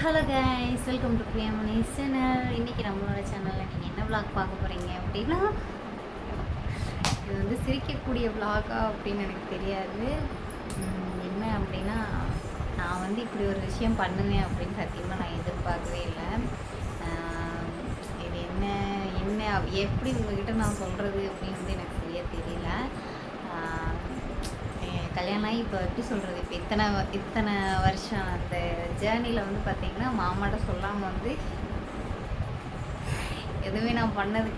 Hello guys, welcome to Priyamani channel. இன்றைக்கி நம்மளோட சேனலில் நீங்கள் என்ன விளாக் பார்க்க போகிறீங்க அப்படின்னா, இது வந்து சிரிக்கக்கூடிய விளாகா அப்படின்னு எனக்கு தெரியாது. என்ன அப்படின்னா, நான் வந்து இப்படி ஒரு விஷயம் பண்ணுவேன் அப்படின்னு சத்தியமாக நான் எதிர்பார்க்கவே இல்லை. இது என்ன என்ன எப்படி உங்ககிட்ட நான் சொல்கிறது அப்படின்னு வந்து எனக்கு சரியாக தெரியல. கல்யாணம் ஆகி இப்போ எப்படி சொல்கிறது, இப்போ இத்தனை வருஷம் அந்த ஜேர்னியில் வந்து பார்த்திங்கன்னா மாமாட்ட சொல்லாமல் வந்து எதுவுமே நான் பண்ணது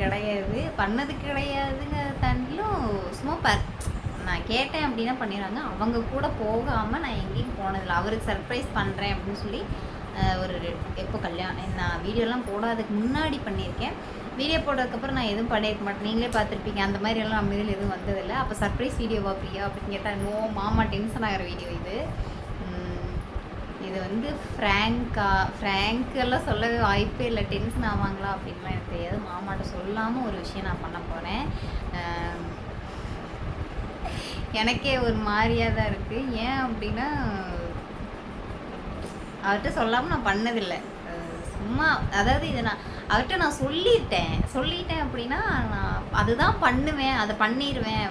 கிடையாதுங்க தாண்டிலும் சும்மா நான் கேட்டேன் அப்படின்னா பண்ணிடுறாங்க. அவங்க கூட போகாமல் நான் எங்கேயும் போனதில்லை. அவருக்கு சர்ப்ரைஸ் பண்ணுறேன் அப்படின்னு சொல்லி ஒரு எப்போ கல்யாணம் நான் வீடியோலாம் போடாததுக்கு முன்னாடி பண்ணியிருக்கேன். வீடியோ போட்டதுக்கப்புறம் நான் எதுவும் பண்ணியிருக்க மாட்டேன். நீங்களே பார்த்துருப்பீங்க. அந்த மாதிரி எல்லாம் நம்ம இதில் எதுவும் வந்ததில்லை. அப்போ சர்ப்ரைஸ் வீடியோவா பிரியா அப்படின்னு கேட்டால் நோ, மாமா டென்ஷன் ஆகிற வீடியோ இது வந்து ஃப்ராங்க்கெல்லாம் சொல்லவே வாய்ப்பே இல்லை. டென்ஷன் ஆவாங்களா அப்படின்லாம் எனக்கு தெரியாது. மாமாட்ட சொல்லாமல் ஒரு விஷயம் நான் பண்ண போகிறேன். எனக்கே ஒரு மாதிரியாக தான் இருக்குது. ஏன் அப்படின்னா, அவர்கிட்ட சொல்லாமல் நான் பண்ணதில்லை. சும்மா அதாவது இதை நான் அவர்கிட்ட நான் சொல்லிட்டேன் அப்படின்னா நான் அதுதான் பண்ணுவேன், அதை பண்ணிடுவேன்.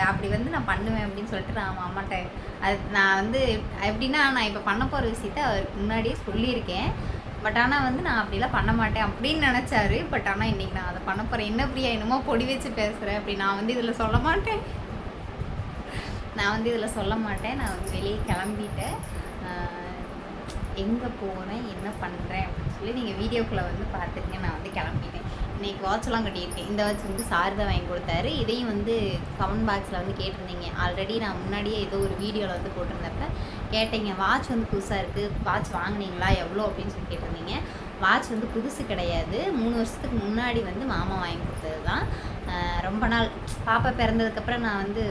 அப்படி வந்து நான் பண்ணுவேன் அப்படின்னு சொல்லிட்டு நான் அம்மாட்ட அது நான் வந்து எப்படின்னா, நான் இப்போ பண்ண போகிற விஷயத்த அவருக்கு முன்னாடியே சொல்லியிருக்கேன். பட் ஆனால் வந்து நான் அப்படிலாம் பண்ண மாட்டேன் அப்படின்னு நினச்சாரு. பட் ஆனால் இன்றைக்கி நான் அதை பண்ண போகிறேன். என்ன பிரியா என்னமோ பொடி வச்சு பேசுகிறேன் அப்படி நான் வந்து இதில் சொல்ல மாட்டேன். நான் வந்து வெளியே கிளம்பிட்டேன். எங்கே போகிறேன், என்ன பண்ணுறேன் அப்படின்னு சொல்லி நீங்கள் வீடியோக்குள்ளே வந்து பார்த்துருங்க. நான் வந்து கிளம்பிட்டேன். இன்றைக்கி வாட்ச்லாம் கட்டியிருக்கேன். இந்த வாட்ச் வந்து சார் தான் வாங்கி கொடுத்தாரு. இதையும் வந்து கமெண்ட் பாக்ஸில் வந்து கேட்டிருந்தீங்க. ஆல்ரெடி நான் முன்னாடியே ஏதோ ஒரு வீடியோவில் வந்து போட்டிருந்தப்ப கேட்டீங்க, வாட்ச் வந்து புதுசாக இருக்குது, வாட்ச் வாங்கினீங்களா, எவ்வளோ அப்படின்னு சொல்லி கேட்டிருந்தீங்க. வாட்ச் வந்து புதுசு கிடையாது. 3 வருஷத்துக்கு முன்னாடி வந்து மாமா வாங்கி கொடுத்தது தான். ரொம்ப நாள் பாப்பா பிறந்ததுக்கப்புறம் நான் வந்து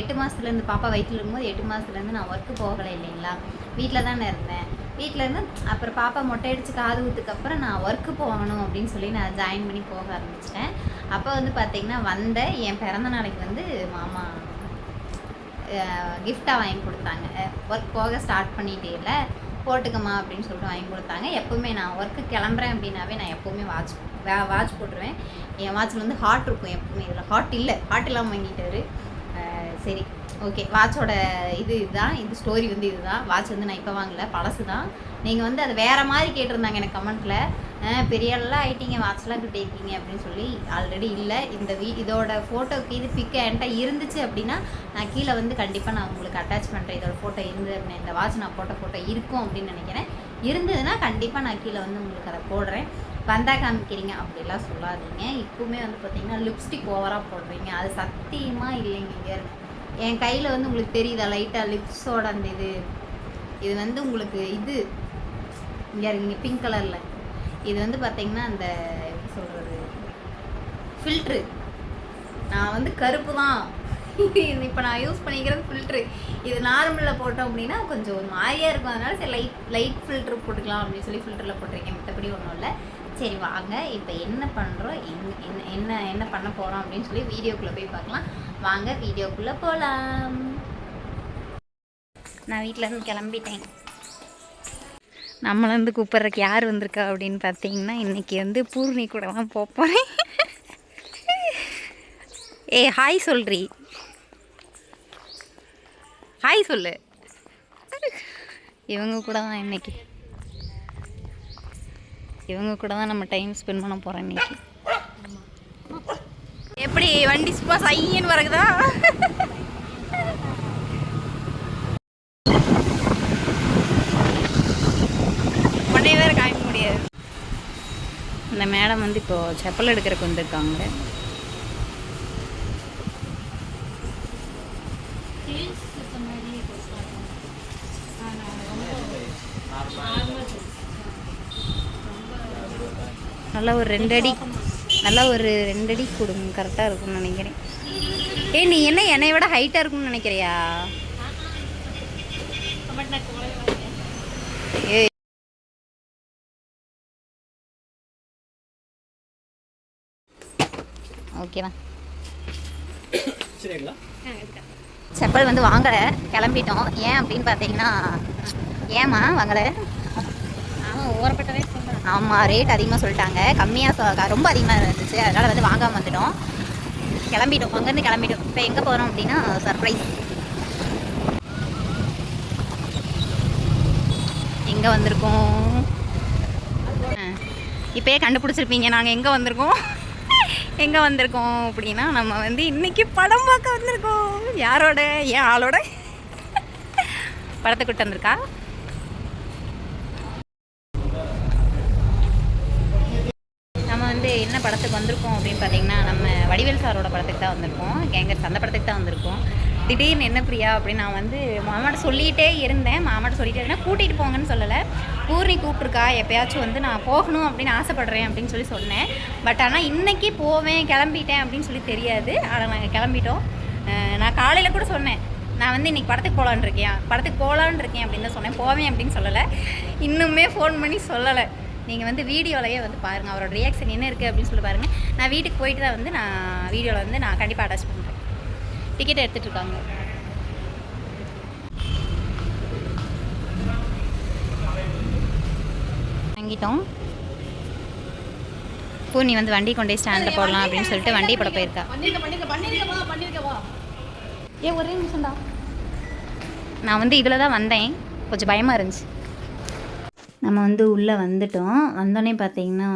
8 மாதத்துலேருந்து பாப்பா வயிற்றில் இருக்கும்போது 8 மாதத்துலேருந்து நான் ஒர்க்கு போகலை இல்லைங்களா, வீட்டில் தானே இருந்தேன். வீட்டில் இருந்து அப்புறம் பாப்பா மொட்டை அடித்து காது ஊற்றுக்கப்புறம் நான் ஒர்க்கு போகணும் அப்படின்னு சொல்லி நான் ஜாயின் பண்ணி போக ஆரம்பிச்சிட்டேன். அப்போ வந்து பார்த்திங்கன்னா என் பிறந்த நாளைக்கு வந்து மாமா கிஃப்டாக வாங்கி கொடுத்தாங்க. ஒர்க் போக ஸ்டார்ட் பண்ணிகிட்டே இல்லை, போட்டுக்கம்மா அப்படின்னு சொல்லிட்டு வாங்கி கொடுத்தாங்க. எப்போவுமே நான் ஒர்க்கு கிளம்புறேன் அப்படின்னாவே நான் எப்போவுமே வாட்ச் போட்டுருவேன். என் வாட்சில் வந்து ஹார்ட் இருக்கும் எப்போவுமே. இதில் ஹார்ட் இல்லாமல் வாங்கிட்டாரு. சரி, ஓகே. வாட்சோட இதுதான், இது ஸ்டோரி வந்து இதுதான். வாட்ச் வந்து நான் இப்போ வாங்கலை, பழசு தான். நீங்கள் வந்து அது வேறு மாதிரி கேட்டிருந்தாங்க எனக்கு கமெண்ட்டில், பெரியெல்லாம் ஆகிட்டீங்க, வாட்ச்லாம் கிட்டேருக்கீங்க அப்படின்னு சொல்லி. ஆல்ரெடி இல்லை. இதோட ஃபோட்டோக்கு இது பிக்கு என்கிட்ட இருந்துச்சு அப்படின்னா நான் கீழே வந்து கண்டிப்பாக நான் உங்களுக்கு அட்டாச் பண்ணுறேன். இதோட ஃபோட்டோ இருந்தது அப்படின்னு, இந்த வாட்ச் நான் போட்ட ஃபோட்டோ இருக்கும் அப்படின்னு நினைக்கிறேன். இருந்ததுன்னா கண்டிப்பாக நான் கீழே வந்து உங்களுக்கு அதை போடுறேன். வந்தா காமிக்கிறீங்க அப்படிலாம் சொல்லாதீங்க. இப்போவுமே வந்து பார்த்தீங்கன்னா லிப்ஸ்டிக் ஓவராக போடுறீங்க, அது சத்தியமாக இல்லைங்க. என் கையில் வந்து உங்களுக்கு தெரியுதா லைட்டாக லிப்ஸோட அந்த இது வந்து உங்களுக்கு இங்கே பிங்க் கலரில் இது வந்து பார்த்திங்கன்னா அந்த எப்படி சொல்கிறது, ஃபில்ட்ரு. நான் வந்து கருப்பு தான். இப்போ நான் யூஸ் பண்ணிக்கிறது ஃபில்ட்ரு. இது நார்மலில் போட்டோம் அப்படின்னா கொஞ்சம் ஒரு மாதிரியாக இருக்கும். அதனால சரி லைட் ஃபில்ட்ரு போட்டுக்கலாம் அப்படின்னு சொல்லி ஃபில்டரில் போட்டிருக்கேன். மற்றபடி ஒன்றும் இல்லை. சரி வாங்க, இப்போ என்ன பண்ணுறோம், என்ன பண்ண போகிறோம் அப்படின்னு சொல்லி வீடியோக்குள்ளே போய் பார்க்கலாம். வாங்க வீடியோக்குள்ளே போகலாம். நான் வீட்டிலேருந்து கிளம்பிட்டேன். நம்மளை வந்து கூப்பிட்றதுக்கு யார் வந்திருக்கா அப்படின்னு பார்த்தீங்கன்னா, இன்றைக்கி வந்து பூர்ணி கூட தான் போகிறேன். ஹாய் சொல்றி, ஹாய் சொல்லு. இவங்க கூட தான் நம்ம டைம் ஸ்பெண்ட் பண்ண போகிறோம் இன்றைக்கி. எப்படி வண்டி சும்மா சையன்னு வரகுதா? உடனே வேறு காமிக்க முடியாது. இந்த மேடம் வந்து இப்போது செப்பல் எடுக்கிறதுக்கு வந்திருக்காங்க. நல்லா ஒரு 2 அடி கொடுங்க, கரெக்டாக இருக்கும்னு நினைக்கிறேன். நீ என்ன என்னை விட ஹைட்டாக இருக்கும்னு நினைக்கிறியா? ஓகேவா? செப்பல் வந்து வாங்கலை, கிளம்பிட்டோம். ஏன் அப்படின்னு பார்த்தீங்கன்னா, ஏம்மா வாங்கலை? ஆமாம், ரேட் அதிகமாக சொல்லிட்டாங்க. கம்மியாக ரொம்ப அதிகமாக இருந்துச்சு. அதனால் வந்து வாங்காமல் வந்துட்டோம். கிளம்பிட்டோம், அங்கேருந்து கிளம்பிட்டோம். இப்போ எங்கே போகிறோம் அப்படின்னா சர்ப்ரைஸ். எங்கே வந்திருக்கோம் இப்போயே கண்டுபிடிச்சிருப்பீங்க நாங்கள் எங்கே வந்திருக்கோம் அப்படின்னா, நம்ம வந்து இன்றைக்கி படம் பார்க்க வந்திருக்கோம். யாரோட? ஏன் ஆளோட படத்தை கூட்டு வந்திருக்கா. நம்ம வந்து என்ன படத்துக்கு வந்திருக்கோம் அப்படின்னு பார்த்தீங்கன்னா, நம்ம வடிவேல் சாரோட படத்துக்கு தான் வந்திருக்கோம். கேங்கர்ஸ் அந்த படத்துக்கு தான் வந்திருக்கோம். திடீர்னு என்ன பிரியா அப்படின்னு நான் வந்து மாமாட்ட சொல்லிகிட்டே இருந்தேன். கூட்டிகிட்டு போங்கன்னு சொல்லலை. பூர்ணி கூப்பிட்ருக்கா, எப்போயாச்சும் வந்து நான் போகணும் அப்படின்னு ஆசைப்பட்றேன் அப்படின்னு சொன்னேன். பட் ஆனால் இன்றைக்கி போவேன், கிளம்பிட்டேன் அப்படின்னு சொல்லி தெரியாது. ஆனால் நாங்கள் கிளம்பிட்டோம். நான் காலையில் கூட சொன்னேன், நான் வந்து இன்றைக்கி படத்துக்கு போகலான் இருக்கேன் அப்படின்னு தான் சொன்னேன். போவேன் அப்படின்னு சொல்லலை. இன்னுமே ஃபோன் பண்ணி சொல்லலை. நீங்கள் வந்து வீடியோலையே வந்து பாருங்கள், அவரோட ரியாக்ஷன் என்ன இருக்குது அப்படின்னு சொல்லி பாருங்கள். நான் வீட்டுக்கு போயிட்டு தான் வந்து நான் வீடியோவில் வந்து நான் கண்டிப்பாக அட்டாச் பண்ணுறேன். டிக்கெட் எடுத்துகிட்ருக்காங்க. வாங்கிட்டோம். பூர்ணி வந்து வண்டி கொண்டே ஸ்டாண்டில் போடலாம் அப்படின்னு சொல்லிட்டு வண்டி போட போயிருக்கா. ஒரே நிமிஷம்டா. நான் வந்து இதில் தான் வந்தேன், கொஞ்சம் பயமாக இருந்துச்சு. நம்ம வந்து உள்ளே வந்துட்டோம். வந்தோடனே பார்த்தீங்கன்னா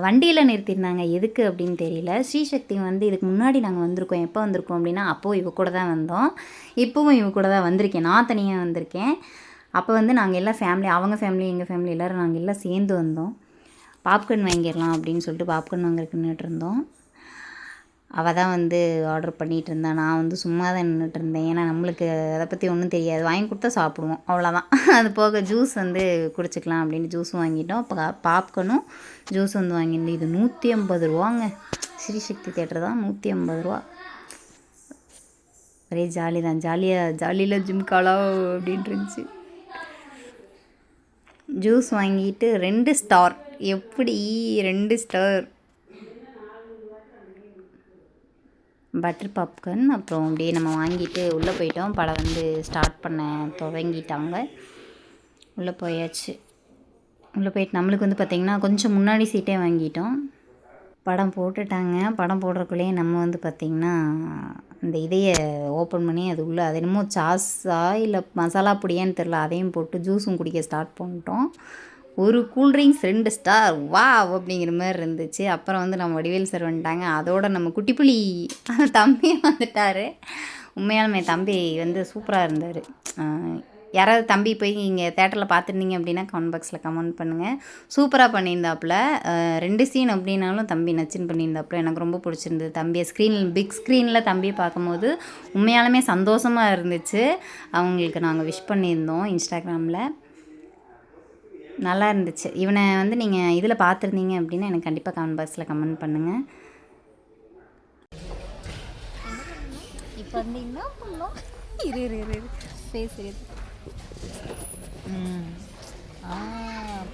வண்டியில் நிறுத்தியிருந்தாங்க. எதுக்கு அப்படின்னு தெரியல. ஸ்ரீசக்தி வந்து இதுக்கு முன்னாடி நாங்கள் வந்திருக்கோம். எப்போ வந்திருக்கோம் அப்படின்னா, அப்போது இவ கூட தான் வந்தோம். இப்போவும் இவ கூட தான் வந்திருக்கேன். நான் தனியாக வந்திருக்கேன். அப்போ வந்து நாங்கள் எல்லாம் ஃபேமிலி, அவங்க ஃபேமிலி, எங்கள் ஃபேமிலி எல்லோரும் நாங்கள் எல்லாம் சேர்ந்து வந்தோம். பாப்கார்ன் வாங்கிடலாம் அப்படின்னு சொல்லிட்டு பாப்கார்ன் வாங்குறதுக்கு நின்றுட்டு இருந்தோம். அவள் தான் வந்து ஆர்டர் பண்ணிகிட்டு இருந்தான். நான் வந்து சும்மா தான் நின்றுட்டு இருந்தேன். ஏன்னா நம்மளுக்கு அதை பற்றி ஒன்றும் தெரியாது. வாங்கி கொடுத்தா சாப்பிடுவோம், அவ்வளோதான். அது போக ஜூஸ் வந்து குடிச்சிக்கலாம் அப்படின்னு ஜூஸும் வாங்கிட்டோம். இப்போ பாப்கார்னும் ஜூஸ் வந்து வாங்கியிருந்தேன். இது 150 ரூபாங்க. ஸ்ரீசக்தி தேட்டர் தான் 150 ரூபா. ஒரே ஜாலி தான். ஜாலியில் ஜிம்காலா அப்படின்ட்டு இருந்துச்சு. ஜூஸ் வாங்கிட்டு 2 ஸ்டார். எப்படி 2 ஸ்டார்? Butter popcorn. அப்புறம் அப்படியே நம்ம வாங்கிட்டு உள்ளே போயிட்டோம். படம் வந்து ஸ்டார்ட் பண்ண துவங்கிட்டாங்க. உள்ளே போயாச்சு. உள்ளே போயிட்டு நம்மளுக்கு வந்து பார்த்திங்கன்னா கொஞ்சம் முன்னாடி சீட்டே வாங்கிட்டோம். படம் போட்டுட்டாங்க. படம் போடுறக்குள்ளேயே நம்ம வந்து பார்த்திங்கன்னா இந்த இதையை ஓப்பன் பண்ணி அது உள்ளே அது என்னமோ சாஸா இல்லை மசாலா பொடியான்னு தெரில, அதையும் போட்டு ஜூஸும் குடிக்க ஸ்டார்ட் பண்ணிட்டோம். ஒரு கூல்ட்ரிங்க்ஸ் 2 ஸ்டார். வா அப்படிங்கிற மாதிரி இருந்துச்சு. அப்புறம் வந்து நம்ம வடிவேல் சார் வந்துட்டாங்க. அதோட நம்ம குட்டிப்புலி தம்பியும் வந்துட்டார். உண்மையாலுமே தம்பி வந்து சூப்பராக இருந்தார். யாராவது தம்பி போய் இங்கே தேட்டரில் பார்த்துருந்தீங்க அப்படின்னா கமெண்ட் பாக்ஸில் கமெண்ட் பண்ணுங்கள். சூப்பராக பண்ணியிருந்தாப்புல. 2 சீன் அப்படின்னாலும் தம்பி நச்சுன்னு பண்ணியிருந்தாப்புல. எனக்கு ரொம்ப பிடிச்சிருந்தது. தம்பியை பிக் ஸ்க்ரீனில் தம்பியை பார்க்கும்போது உண்மையாலுமே சந்தோஷமாக இருந்துச்சு. அவங்களுக்கு நாங்கள் விஷ் பண்ணியிருந்தோம் இன்ஸ்டாகிராமில். நல்லா இருந்துச்சு. இவனை வந்து நீங்கள் இதில் பார்த்துருந்தீங்க அப்படின்னா எனக்கு கண்டிப்பாக கமெண்ட் பாக்ஸில் கமெண்ட் பண்ணுங்கள். இப்போ வந்து என்ன பண்ணோம்? இரு பேசுகிறது.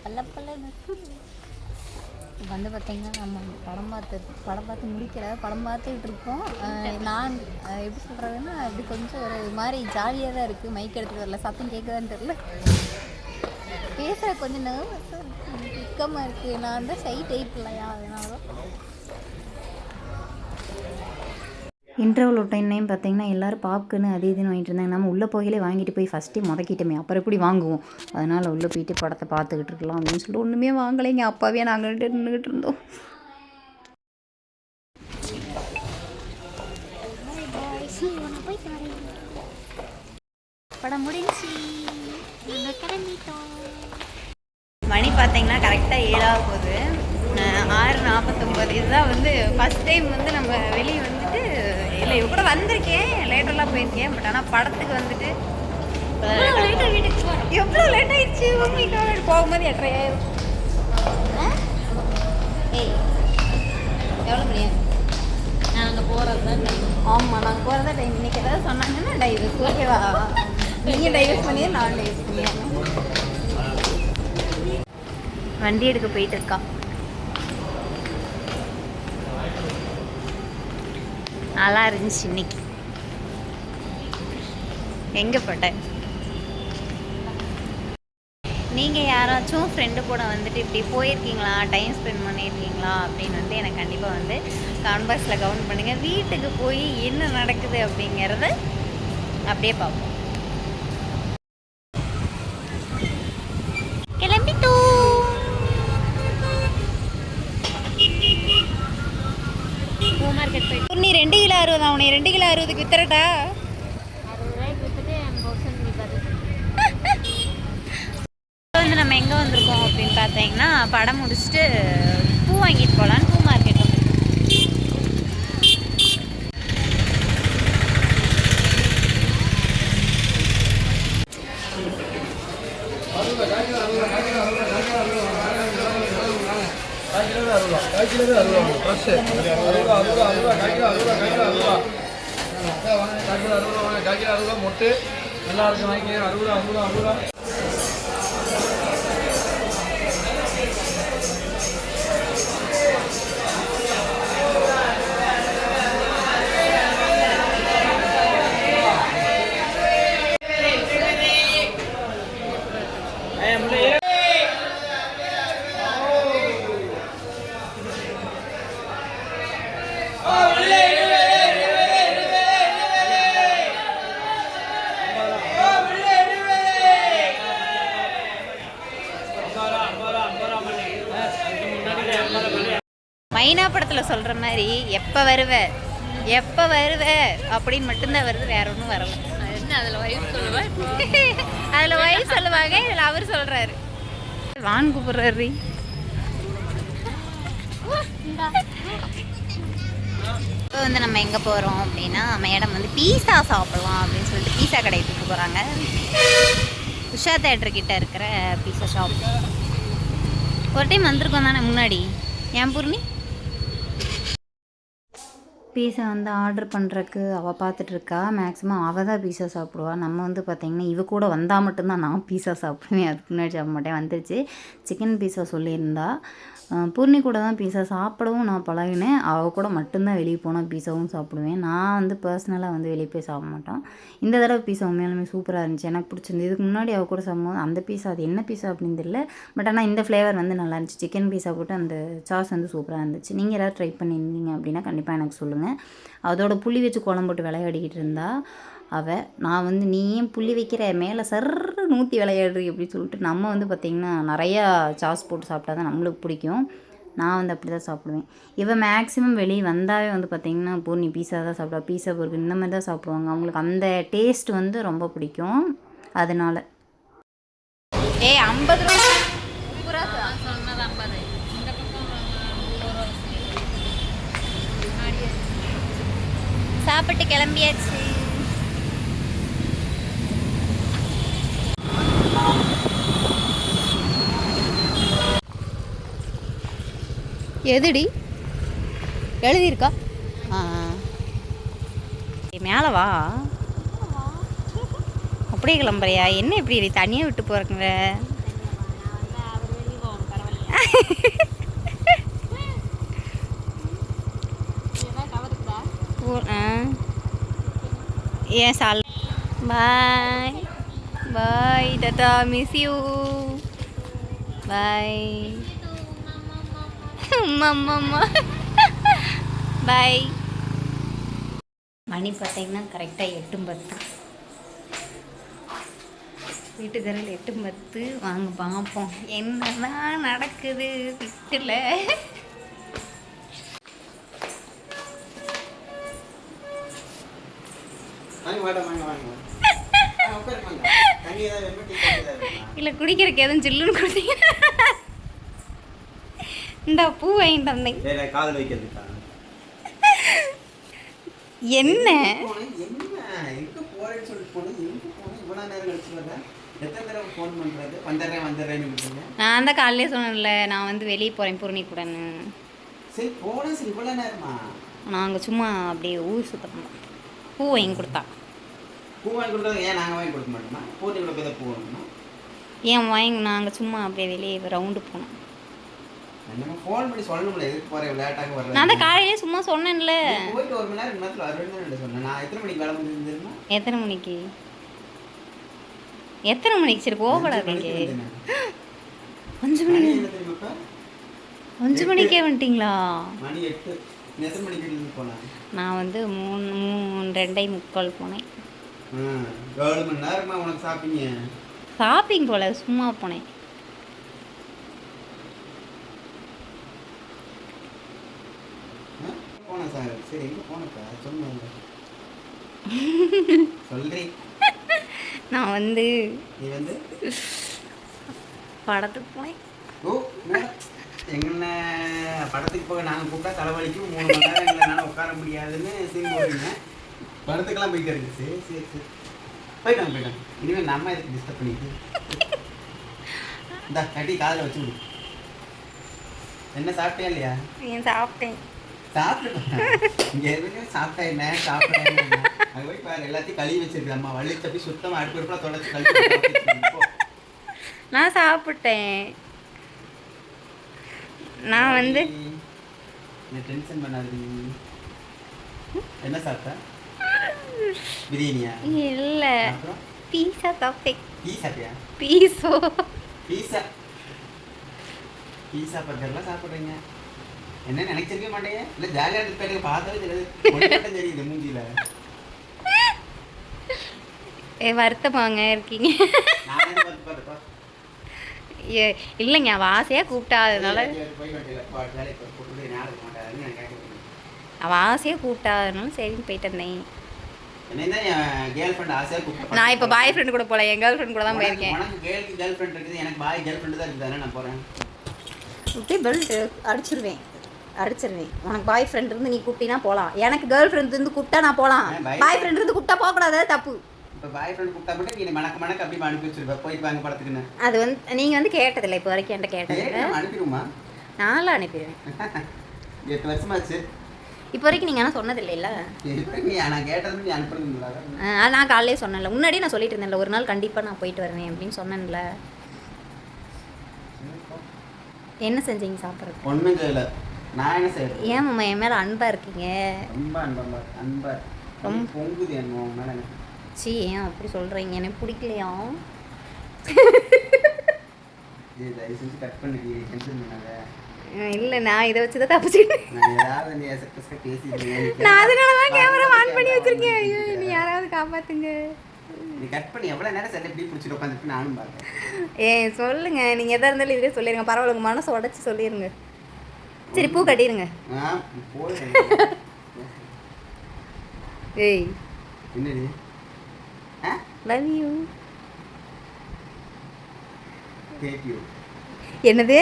பல்ல வந்து பார்த்திங்கன்னா நம்ம படம் பார்த்து முடிக்கல. படம் பார்த்துக்கிட்டு இருக்கோம். நான் எப்படி சொல்கிறதுன்னா அப்படி கொஞ்சம் ஒரு மாதிரி ஜாலியாக தான் இருக்குது. மைக் எடுத்துகிட்டு வரல, சத்தம் கேட்குதான்னு தெரில. பேசுகிற கொஞ்சம் நர்வஸாக இருக்குது, துக்கமாக இருக்குது. நான் தான் ஷை டைப் இல்லையா, அதனால தான். இன்டர்வல் டைம்லையும் பார்த்தீங்கன்னா எல்லோரும் பாப்கார்னு அது இதுன்னு வாங்கிட்டு இருந்தாங்க. நம்ம உள்ளே போகலே வாங்கிட்டு போய் ஃபஸ்ட்டே முடக்கிட்டோமே, அப்புறம் எப்படி வாங்குவோம்? அதனால் உள்ளே போயிட்டு படத்தை பார்த்துக்கிட்டு இருக்கலாம் அப்படின்னு சொல்லிட்டு ஒன்றுமே வாங்கலைங்க. அப்பாவே நாங்கள் நின்றுக்கிட்டு இருந்தோம். படம் முடிஞ்சு மணி பார்த்தீங்கன்னா கரெக்டாக 7 ஆக போகுது. 6:49. இதுதான் வந்து ஃபஸ்ட் டைம் வந்து நம்ம வெளியே வந்துட்டு இல்லை இவ கூட வந்திருக்கேன், லேட்டெல்லாம் போயிருக்கேன். பட் ஆனால் படத்துக்கு வந்துட்டு எவ்வளோ லேட் ஆயிடுச்சு. போகும்போது 8:30 ஆயிரும். ஏய் எவ்வளோ முடியாது? நாங்கள் போகிறது தான் டைம். ஆமாம், நாங்கள் போகிறது தான் டைம். இன்றைக்கி ஏதாவது சொன்னாங்கன்னா டைவர்ஸ். ஓகேவா? நீங்கள் டைவர்ஸ் பண்ணியே நான் டைவர்ஸ் பண்ணியாங்க. வண்டி எடுக்க போயிட்டு இருக்கா. நல்லா இருந்துச்சு இன்னைக்கு. எங்கே போட்டேன்? நீங்கள் யாராச்சும் ஃப்ரெண்டு கூட வந்துட்டு இப்படி போயிருக்கீங்களா, டைம் ஸ்பெண்ட் பண்ணியிருக்கீங்களா அப்படின்னு வந்து எனக்கு கண்டிப்பாக வந்து கமெண்ட் பாக்ஸில் கமெண்ட் பண்ணுங்கள். வீட்டுக்கு போய் என்ன நடக்குது அப்படிங்கிறத அப்படியே பார்ப்போம். கிளம்பிட்டோ பூ மார்க்கெட் போயிட்டு நீ 2 கிலோ 60 அவனை 2 கிலோ 60க்கு வித்துறட்டா? 60 ரூபாய்க்கு வித்துட்டு வந்து நம்ம எங்கே வந்திருக்கோம் அப்படின்னு பார்த்தீங்கன்னா, படம் முடிச்சுட்டு பூ வாங்கிட்டு போகலான்னு பூ மார்க்கெட் வந்து மொட்டு நல்லா இருக்கு வாங்கி 60 மைனா படத்தில் சொல்கிற மாதிரி எப்போ வருவ அப்படின்னு மட்டும்தான் வருது, வேற ஒன்றும் வரல. அதில் வயசு சொல்லுவாங்க, இதில் அவர் சொல்கிறாரு. வான் கூப்பிட்றாரு. இப்போ வந்து நம்ம எங்கே போகிறோம் அப்படின்னா, மேடம் வந்து பீஸா சாப்பிடலாம் அப்படின்னு சொல்லிட்டு பீஸா கடைக்கு கூப்பிட்டு போகிறாங்க. உஷா தேட்டர்கிட்ட இருக்கிற பீஸா ஷாப். ஒரு டைம் வந்திருக்கோம் தானே முன்னாடி, ஏன் பூர்ணி? பீஸா வந்து ஆர்டர் பண்ணுறக்கு அவள் பார்த்துட்ருக்கா. மேக்ஸிமம் அவள் தான் பீஸா சாப்பிடுவாள். நம்ம வந்து பார்த்திங்கன்னா இவ கூட வந்தால் மட்டும்தான் நான் பீஸா சாப்பிடுவேன், அதுக்கு முன்னாடி சாப்பிட மாட்டேன். வந்துருச்சு சிக்கன் பீஸா சொல்லியிருந்தா. பூர்ணி கூட தான் பீஸா சாப்பிடவும் நான் பழகினேன். அவள் கூட மட்டும்தான் வெளியே போனால் பீஸாவும் சாப்பிடுவேன். நான் வந்து பர்சனலாக வந்து வெளியே போய் சாப்பிட மாட்டோம். இந்த தடவை பீஸா உண்மையாலுமே சூப்பராக இருந்துச்சு, எனக்கு பிடிச்சிருந்து. இதுக்கு முன்னாடி அவள் கூட சாப்பிடும்போது அந்த பீஸா அது என்ன பீஸா அப்படின்னு தெரியல, பட் ஆனால் இந்த ஃப்ளேவர் வந்து நல்லா இருந்துச்சு. சிக்கன் பீஸா போட்டு அந்த சாஸ் வந்து சூப்பராக இருந்துச்சு. நீங்கள் யாராவது ட்ரை பண்ணியிருந்தீங்க அப்படின்னா கண்டிப்பாக எனக்கு சொல்லுங்கள். அதோட புளி வச்சு குழம்பு போட்டு விளையாடிக்கிட்டு இருந்தா அவள். நான் வந்து நீ ஏன் புள்ளி வைக்கிற மேலே சர்ற நூற்றி விளையாடுறி அப்படின்னு சொல்லிட்டு, நம்ம வந்து பார்த்திங்கன்னா நிறையா சாஸ் போட்டு சாப்பிட்டா தான் நம்மளுக்கு பிடிக்கும். நான் வந்து அப்படி தான் சாப்பிடுவேன். இவன் மேக்ஸிமம் வெளியே வந்தாவே வந்து பார்த்திங்கன்னா பூர்ணி பீஸா தான் சாப்பிடுவா, பீஸா பர்கர் இந்த மாதிரி தான் சாப்பிடுவாங்க. அவங்களுக்கு அந்த டேஸ்ட் வந்து ரொம்ப பிடிக்கும். அதனால 50 ரூபா சொன்னது 50. சாப்பிட்டு கிளம்பியாச்சு. எதுடி எழுதியிருக்கா? மேலே வா. அப்படியே கிளம்புறியா? என்ன இப்படி தனியாக விட்டு போகிறக்குங்க? ஏன் சால். பாய் பாய் டாடா, மிஸ் யூ. பாய் அம்மா பாய். மணி பார்த்தீங்கன்னா கரெக்டாக 8:10. வீட்டுக்கரையில் 8:10. வாங்க பார்ப்போம் என்னதான் நடக்குது வீட்டில். இல்லை குடிக்கிறதுக்கு எதுவும் ஜில்லுன்னு கொடுத்தீங்க. இந்த பூ வாங்கிட்டு வந்தேன். என்ன நான் தான் காலையிலே சொன்னேன்ல, நான் வந்து வெளியே போகிறேன் பூர்ணி கூடன்னு. நாங்கள் சும்மா அப்படியே ஊர் சுத்தம். பூ வாங்கி கொடுத்தா. ஏன் வாங்கி நாங்கள் சும்மா அப்படியே வெளியே ரவுண்டு போனோம். நான் தான் காலையிலே சும்மா சொன்னேன்ல. எத்தனை மணிக்கு? எத்தனை மணிக்கு சரி கோவப்படாதீங்க. 5 மணி மணி என்ன தெரியுமாப்பா? 5 மணிக்கே வந்துட்டீங்களா? மணி 8. நீ எத்தனை மணிக்கு வீட்டுக்கு போன? நான் வந்து 2:45 போனேன். 7 மணி நேரமா உனக்கு சாப்பிங்க. ஷாப்பிங் போல சும்மா போனேன். போன சார் சரி எங்க போனப்பா சொல்லுங்க. சொல்றீ. நான் வந்து நீ வந்து படத்துக்கு போனேன். ஓ எங்கண்ண படத்துக்கு போக நாங்கள் கூப்பிட்டா தலைவலிக்கும் 3 மணி நேரம் எங்களால் உட்கார முடியாதுன்னு சீன் போடுறீங்க. படத்துக்கெல்லாம் போயிட்டு இருக்கு. சரி சரி சரி போயிட்டாங்க. இனிமேல் நம்ம இதுக்கு டிஸ்டர்ப் பண்ணிட்டு இந்த கட்டி காதில் வச்சு விடு. என்ன சாப்பிட்டே இல்லையா? சாப்பிட்டேன். சாப்பிட்டு இங்கே எதுவுமே சாப்பிட்டா என்ன சாப்பிட்டா என்ன அங்கே போய் பாரு எல்லாத்தையும் கழுவி வச்சிருக்கு. அம்மா வழி தப்பி சுத்தமாக அடுப்பு தொடச்சி கழுவி. நான் சாப்பிட்டேன். நான் வந்து டென்ஷன் பண்ணாது. என்ன சாப்பிட்ட? பிரியாணியா? இல்ல அப்புறம் பீஸா சாப்பிட்டேன். டீ சாப்பிட்டியா? பீஸா பர்கர்லாம் சாப்பிட்றீங்க. என்ன நினைச்சிருக்க மாட்டேங்க. இல்லை ஜாலியாக இருக்க பார்த்தாலே தெரியாது. மட்டும் தெரியுது மூஞ்சியில். வருத்தமாங்க இருக்கீங்க. நானே பார்த்து பார்த்துப்பா இல்லைங்க அவள் ஆசையாக கூப்பிட்டா அதனால போய் வேண்டியல வேலைக்கு போட்டு ஞாபகம் மாட்டாருன்னு எனக்கு கேட்க. அவள் ஆசையாக கூப்பிட்டா அதனால சரின்னு போயிட்டு இருந்தேன். என்ன என் கேர்ள் ஃப்ரெண்ட் ஆசையாக கூப்பிட்டு நான் இப்போ பாய் ஃப்ரெண்டு கூட போகல, என் கேர்ள் ஃப்ரெண்ட் கூட தான் போயிருக்கேன். உனக்கு கேர்ள் ஃப்ரெண்ட் இருக்குது, எனக்கு பாய் கேர்ள் ஃப்ரெண்டு தான் இருக்குது. நான் போகிறேன் இப்படி பெல்ட் அடிச்சிருவேன். உனக்கு பாய் ஃப்ரெண்ட் இருந்து நீ கூப்பிட்டீங்கன்னா போகலாம். எனக்கு கேர்ள் ஃப்ரெண்ட் இருந்து கூப்பிட்டா நான் போகலாம். பாய் ஃப்ரெண்ட் இருந்து கூப்பிட்டா போகக்கூடாது, தப்பு. இப்போ பாய் ஃப்ரெண்ட் கூப்பிட்டா மட்டும் நீ மணக்க அப்படி அனுப்பி வச்சிருப்ப போயிட்டு வாங்க படத்துக்குன்னு. அது வந்து நீங்கள் வந்து கேட்டதில்லை இப்போ வரைக்கும். என்கிட்ட கேட்டதில்லை. அனுப்பிடுமா? நான்லாம் அனுப்பிடுவேன். 8 வருஷமாச்சு. இப்போ வரைக்கும் நீங்கள் ஆனால் சொன்னதில்லை இல்லை. நீ நான் கேட்டது நீ அனுப்புறது. நான் காலையிலே சொன்னேன்ல, முன்னாடியே நான் சொல்லிட்டு இருந்தேன்ல, ஒரு நாள் கண்டிப்பாக நான் போயிட்டு வருவேன் அப்படின்னு சொன்னேன்ல. என்ன செஞ்சீங்க சாப்பிட்றது? ஒன்றும் செய்யலை. நான் என்ன செய்யறேன்? ஏன் மாமா என் மேலே அன்பாக இருக்கீங்க? ரொம்ப அன்பா ரொம்ப பொங்குது என் மேலே எனக்கு. சி ஏன் அப்படி சொல்கிறீங்க? எனக்கு பிடிக்கலையா? தயவு செஞ்சு கட் பண்ணி டென்ஷன் பண்ணாத. இல்லை நான் இதை வச்சு தான் தப்பிச்சுக்கிட்டேன். நான் ஏதாவது நீ பேசிடுறேன். நான் அதனால தான் கேமரா ஆன் பண்ணி வச்சிருக்கேன். ஐயோ நீ யாராவது காப்பாற்றுங்க. நீ கட் பண்ணி எவ்வளோ நேரம் செல்ல இப்படி பிடிச்சிட்டு உட்காந்துட்டு நானும் பார்க்கேன். சொல்லுங்க, நீங்கள் எதாக இருந்தாலும் இதே சொல்லிடுங்க. பரவாயில்ல, உங்கள் மனசை உடச்சி சொல்லிடுங்க. சரி பூ கட்டிடுங்க. ஏய் என்னது? Love you. Hate you. என்னது?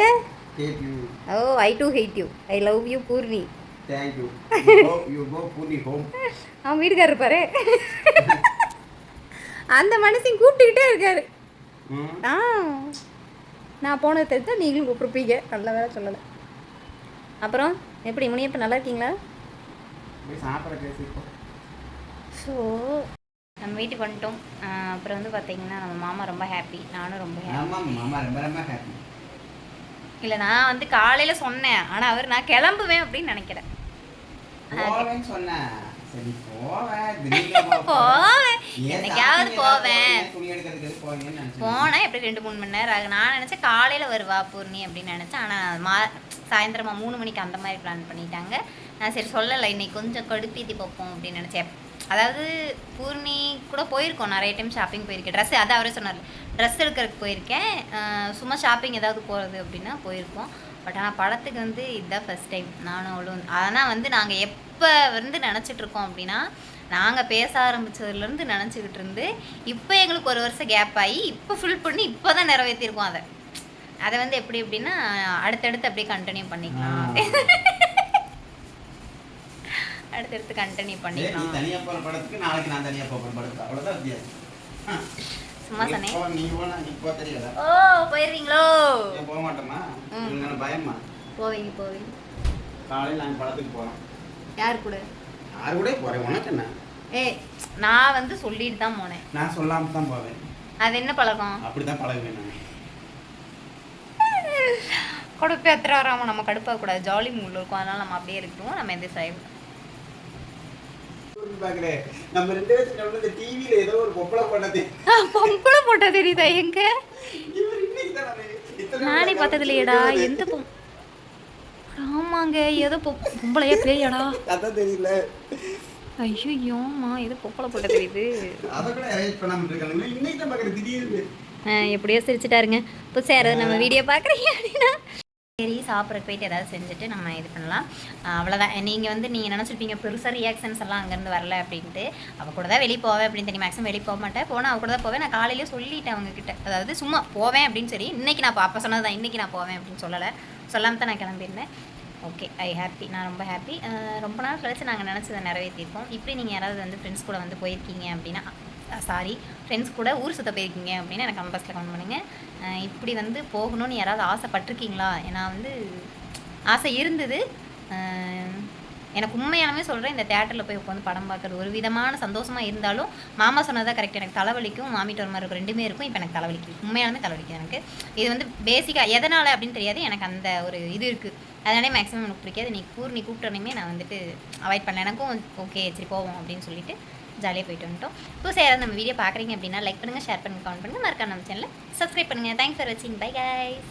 Hate you. Oh I do hate you. I love you Poorni. Thank you. You go Poorni home. அவன் வீட்டுக்காரர் இருப்பாரு. அந்த மனுஷன் கூப்பிட்டுக்கிட்டே இருக்காரு. நான் போனது தெரிஞ்சா நீங்களும் கூப்பிட்ருப்பீங்க. நல்ல வேலை சொல்லலை. அப்புறம் எப்படி முனியப்ப நல்லா இருக்கீங்களா? ஸோ நம்ம வீட்டுக்கு வந்துட்டோம். அப்புறம் வந்து பார்த்தீங்கன்னா நம்ம மாமா ரொம்ப ஹாப்பி, நானும் ரொம்ப ஹாப்பி. இல்லை நான் வந்து காலையில் சொன்னேன், ஆனால் அவர் நான் கிளம்புவேன் அப்படின்னு நினைக்கிறேன். என்னைக்காவது போவேன். போனேன் எப்படி 2-3 மணி நேரம் ஆகும். நான் நினச்சேன் காலையில் வருவா பூர்ணி அப்படின்னு நினச்சேன். ஆனால் சாயந்தரமா 3 மணிக்கு அந்த மாதிரி பிளான் பண்ணிட்டாங்க. நான் சரி சொல்லலை, இன்னைக்கு கொஞ்சம் கடுப்பீத்தி பார்ப்போம் அப்படின்னு நினச்சேன். அதாவது பூர்ணி கூட போயிருக்கோம், நிறைய டைம் ஷாப்பிங் போயிருக்கேன். ட்ரெஸ்ஸு அதான் அவரே சொன்னார், ட்ரெஸ் எடுக்கிறதுக்கு போயிருக்கேன். சும்மா ஷாப்பிங் ஏதாவது போகிறது அப்படின்னா போயிருக்கோம். பட் ஆனால் படத்துக்கு வந்து இதுதான் ஃபஸ்ட் டைம் நானும் அவ்வளோ. ஆனால் வந்து நாங்கள் எப்போ வந்து நினச்சிட்ருக்கோம் அப்படின்னா, நாங்கள் பேச ஆரம்பித்ததுலேருந்து நினச்சிக்கிட்டு இருந்து இப்போ எங்களுக்கு 1 வருஷம் கேப் ஆகி இப்போ ஃபில் பண்ணி இப்போ தான் நிறைவேற்றிருக்கோம். அதை வந்து எப்படி எப்படின்னா அடுத்தடுத்து அப்படியே கண்டினியூ பண்ணிக்கலாம். அடுத்தடுத்து கண்டினியூ பண்ணிக்கலாம். தனியாக போகிற படத்துக்கு நாளைக்கு நான் தனியாக போகிறேன் படத்துக்கு, அவ்வளோதான் வித்தியாசம். சும்மா சொன்னேன். நீ போனா இப்போ தெரியல. ஓ போயிருவீங்களோ? போக மாட்டோமா? உங்களுக்கு பயமா? போவீங்க. காலையில் நாங்கள் படத்துக்கு போகிறோம். யார் கூட? யார் கூட போகிறேன்? உனக்கு என்ன? நான் வந்து சொல்லிட்டு தான் போனேன். நான் சொல்லாமல் தான் போவேன். அது என்ன பழக்கம்? அப்படி தான் பழகுவேன் நான். கடுப்பு எத்தனை வராமல் நம்ம கடுப்பாக கூடாது. ஜாலி மூடில் இருக்கும், அதனால நம்ம அப்படியே இருக்கட்டும். நம்ம எந்த சாய்வு பார்க்குறேன். நம்ம 2 பேரும் இந்த டிவியில ஏதோ ஒரு பொம்பளை போட்டது. பொம்பளை போட்டா தெரியுதா எங்க? இவர் இன்னைக்கு தான் நானே பார்த்தது இல்லையடா. எந்த ஆமாங்க, ஏதோ பொம்பளையா பேயாடா? அதான் தெரியல. ஐயோம்மா, ஏதோ பொம்பளை போட்டா தெரியுது. அதை கூட அரேஞ்ச் பண்ணாம இருக்காங்க. இன்னைக்கு தான் பார்க்குறேன் திடீர்னு. எப்படியோ சிரிச்சிட்டாருங்க. புதுசாக யாராவது நம்ம வீடியோ பார்க்குறீங்க அப்படின்னா சரி, சாப்பிட்றக்கு போயிட்டு ஏதாவது செஞ்சுட்டு நம்ம இது பண்ணலாம். அவ்வளோதான். நீங்கள் நினச்சிருப்பீங்க பெருசாக ரியாக்ஷன்ஸ் எல்லாம் அங்கேருந்து வரல அப்படின்ட்டு. அவள் கூட தான் வெளியே போவேன் அப்படின்னு தெரியும். மேக்ஸிமம் வெளியே போக மாட்டேன். போனால் அவள் கூட தான் போவேன். நான் காலையிலேயே சொல்லிட்டேன் அவங்கக்கிட்ட. அதாவது சும்மா போவேன் அப்படின்னு சரி, இன்றைக்கி நான் அப்போ சொன்னது தான், இன்றைக்கி நான் போவேன் அப்படின்னு சொல்லலை. சொல்லாமல் தான் நான் கிளம்பியிருந்தேன். Okay, I happy. நான் ரொம்ப ஹாப்பி. ரொம்ப நாள் கழிச்சு நாங்கள் நினச்சதை நிறைவேற்றிருக்கோம். இப்படி நீங்கள் யாராவது வந்து ஃப்ரெண்ட்ஸ் கூட வந்து போயிருக்கீங்க அப்படின்னா, ஃப்ரெண்ட்ஸ் கூட ஊர் சுற்ற போயிருக்கீங்க அப்படின்னா எனக்கு கமெண்ட் கமெண்ட் பண்ணுங்கள். இப்படி வந்து போகணும்னு யாராவது ஆசைப்பட்டிருக்கீங்களா? ஏன்னா வந்து ஆசை இருந்தது. எனக்கு உண்மையானமே சொல்கிறேன், இந்த தேட்டரில் போய் உட்காந்து படம் பார்க்குறது ஒரு விதமான சந்தோஷமாக இருந்தாலும், மாமா சொன்னதான் கரெக்ட். எனக்கு தலைவலிக்கும், மாமிட்டு ஒரு மாதிரி இருக்கும், ரெண்டுமே இருக்கும். இப்போ எனக்கு தலைவலிக்கும், உண்மையாலுமே தலைவலிக்கும் எனக்கு. இது வந்து பேசிக்காக எதனால் அப்படின்னு தெரியாது, எனக்கு அந்த ஒரு இது இருக்குது. அதனாலே மேக்ஸிமம் எனக்கு பிடிக்காது. நீ கூப்பிட்டோன்னே நான் வந்துட்டு அவாய்ட் பண்ணல. எனக்கும் ஓகே சரி போவோம் அப்படின்னு சொல்லிட்டு ஜாலியாக போயிட்டு வந்துட்டோம். புதுசாக யாராவது நம்ம வீடியோ பார்க்குறீங்க அப்படின்னா லைக் பண்ணுங்கள், ஷேர் பண்ணுங்கள், கமெண்ட் பண்ணுங்கள், மறக்காம நம்ம சேனலை சப்ஸ்கிரைப் பண்ணுங்கள். தேங்க்ஸ் ஃபார் வாட்சிங். Bye guys.